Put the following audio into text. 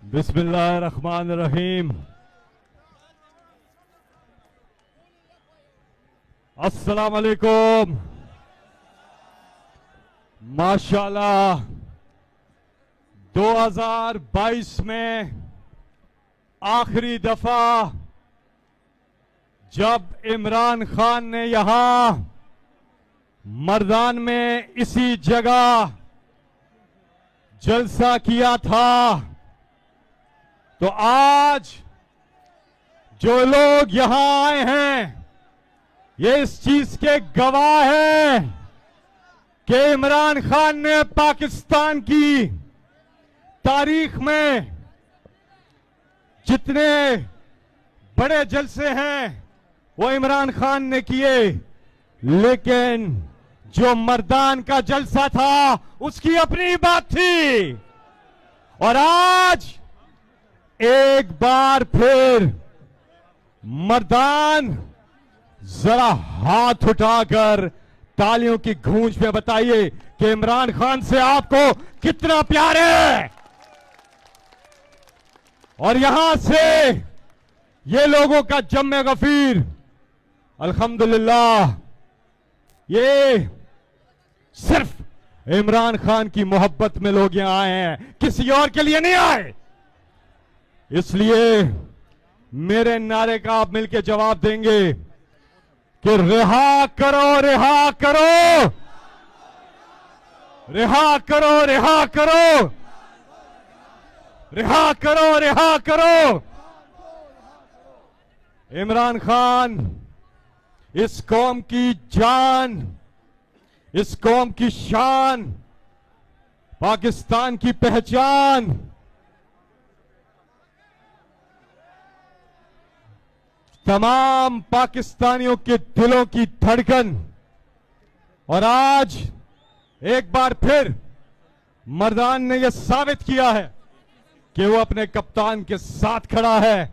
बिस्मिल्लाहिर्रहमानिर्रहीम। अस्सलाम वालेकुम। माशाल्लाह 2022 में आखिरी दफा जब इमरान खान ने यहां मर्दान में इसी जगह जलसा किया था, तो आज जो लोग यहां आए हैं ये इस चीज के गवाह हैं कि इमरान खान ने पाकिस्तान की तारीख में जितने बड़े जलसे हैं वो इमरान खान ने किए, लेकिन जो मर्दान का जलसा था उसकी अपनी बात थी। और आज एक बार फिर मर्दान जरा हाथ उठाकर तालियों की गूंज में बताइए कि इमरान खान से आपको कितना प्यार है। और यहां से ये लोगों का जम्मे गफीर अल्हम्दुलिल्लाह, ये सिर्फ इमरान खान की मोहब्बत में लोग यहां आए हैं, किसी और के लिए नहीं आए। इसलिए मेरे नारे का आप मिलकर जवाब देंगे कि रिहा करो, रिहा करो, रिहा करो, रिहा करो, रिहा करो, रिहा करो। इमरान खान इस कौम की जान, इस कौम की शान, पाकिस्तान की पहचान, तमाम पाकिस्तानियों के दिलों की धड़कन। और आज एक बार फिर मर्दान ने यह साबित किया है कि वो अपने कप्तान के साथ खड़ा है।